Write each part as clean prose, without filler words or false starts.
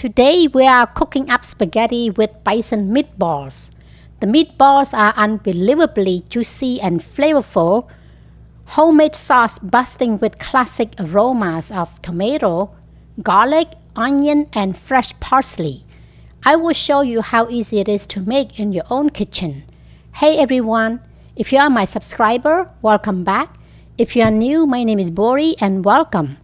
Today we are cooking up spaghetti with bison meatballs. The meatballs are unbelievably juicy and flavorful, homemade sauce bursting with classic aromas of tomato, garlic, onion, and fresh parsley. I will show you how easy it is to make in your own kitchen. Hey everyone, if you are my subscriber, welcome back. If you are new, my name is Bori and welcome.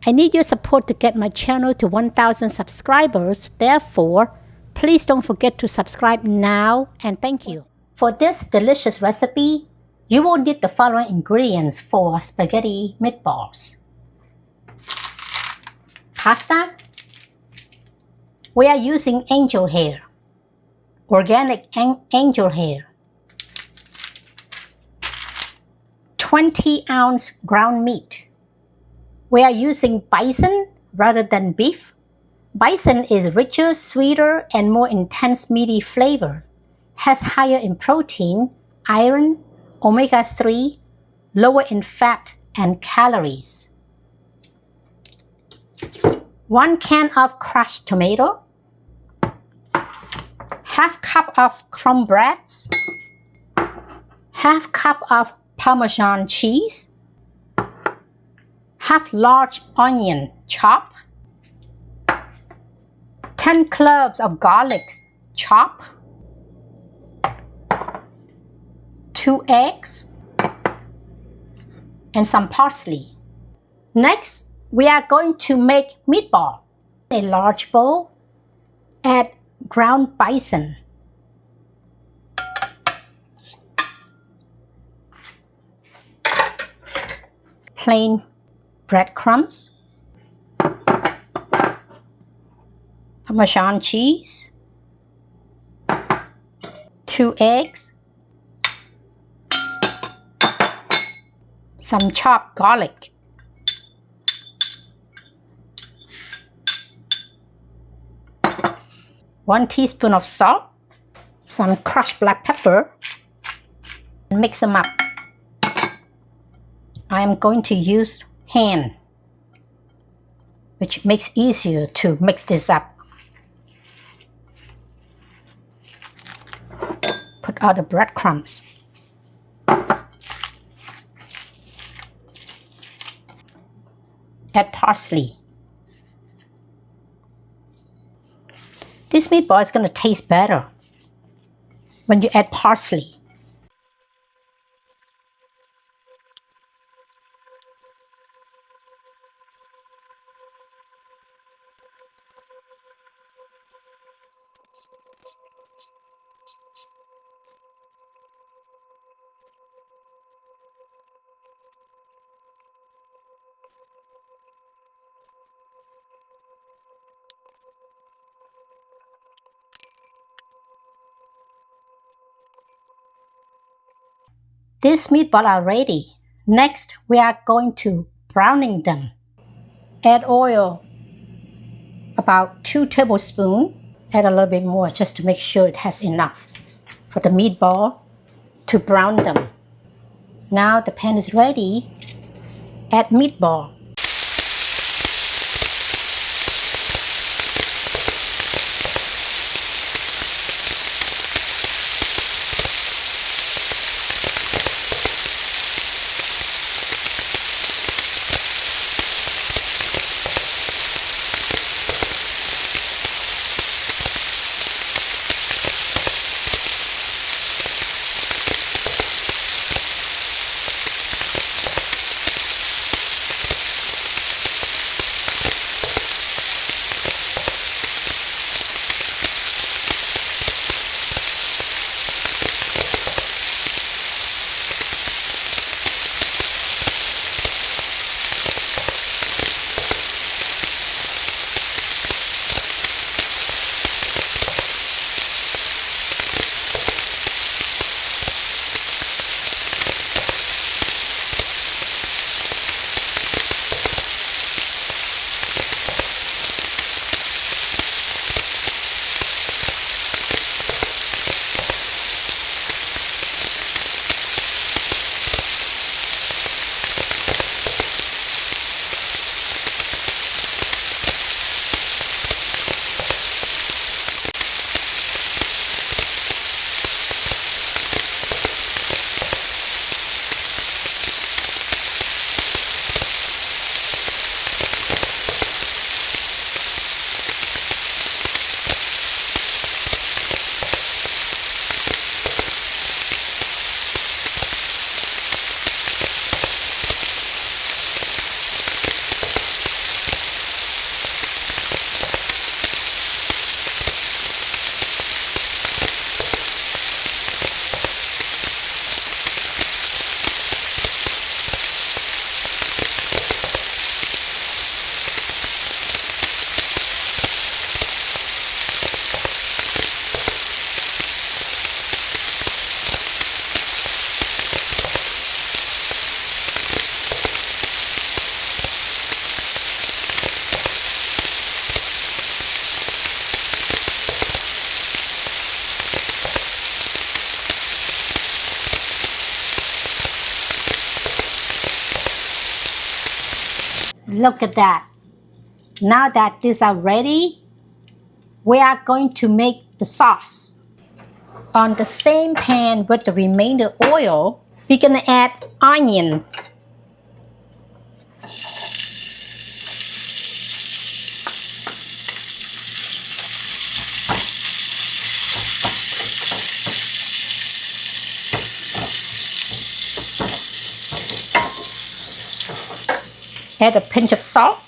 I need your support to get my channel to 1,000 subscribers. Therefore, please don't forget to subscribe now and thank you. For this delicious recipe, you will need the following ingredients for spaghetti meatballs. Pasta. We are using angel hair, organic angel hair. 20-ounce ground meat. We are using bison rather than beef. Bison is richer, sweeter, and more intense meaty flavor. Has higher in protein, iron, omega-3, lower in fat and calories. 1 can of crushed tomato. Half cup of crumb breads. Half cup of Parmesan cheese. Half large onion chop. 10 cloves of garlic chop. 2 eggs and some parsley. Next, we are going to make meatball. In a large bowl, add ground bison. Plain breadcrumbs, Parmesan cheese, 2 eggs, some chopped garlic, one teaspoon of salt, some crushed black pepper, and mix them up. I am going to use hand, which makes easier to mix this up. Put out the breadcrumbs. Add parsley. This meatball is going to taste better when you add parsley. These meatballs are ready. Next, we are going to browning them. Add oil, about 2 tablespoons. Add a little bit more just to make sure it has enough for the meatball to brown them. Now the pan is ready. Add meatball. Look at that. Now that these are ready, we are going to make the sauce. On the same pan with the remainder oil, we're gonna add onion. Add a pinch of salt.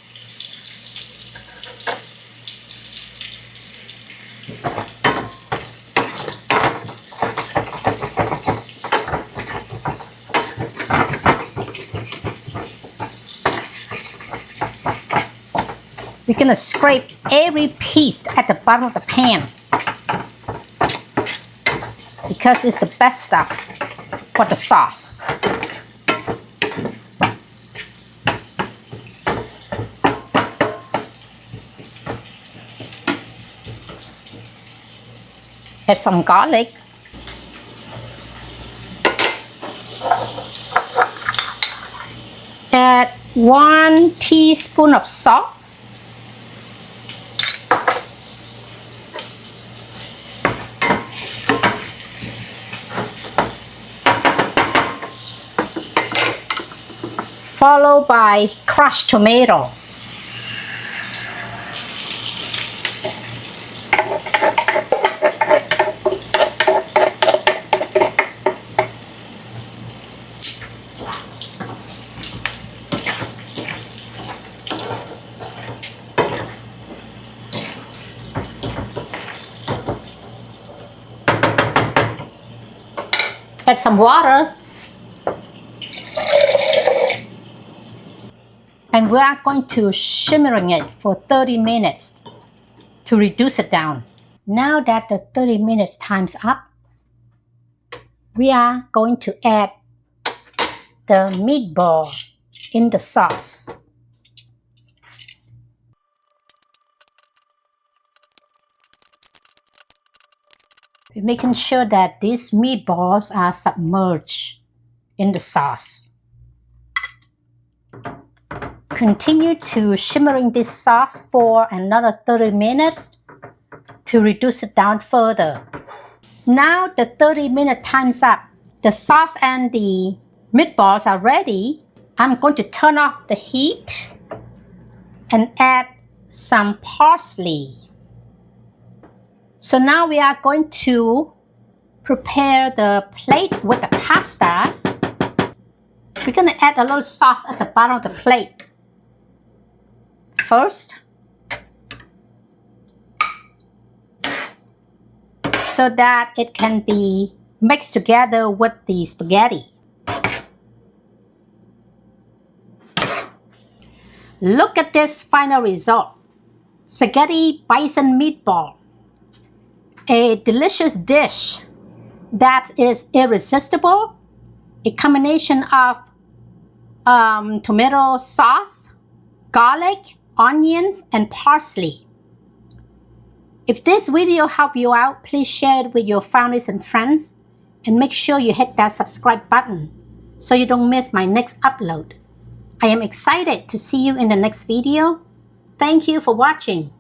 We're gonna scrape every piece at the bottom of the pan because it's the best stuff for the sauce. Add some garlic. Add 1 teaspoon of salt. Followed by crushed tomato. Add some water. And we are going to shimmering it for 30 minutes to reduce it down. Now that the 30 minutes time's up, we are going to add the meatball in the sauce. We're making sure that these meatballs are submerged in the sauce. Continue to shimmering this sauce for another 30 minutes to reduce it down further. Now the 30-minute time's up. The sauce and the meatballs are ready. I'm going to turn off the heat and add some parsley. So now we are going to prepare the plate with the pasta. We're going to add a little sauce at the bottom of the plate. First, so that it can be mixed together with the spaghetti. Look at this final result. Spaghetti bison meatball. A delicious dish that is irresistible. A combination of tomato sauce, garlic, onions, and parsley. If this video helped you out, please share it with your families and friends, and make sure you hit that subscribe button so you don't miss my next upload. I am excited to see you in the next video. Thank you for watching.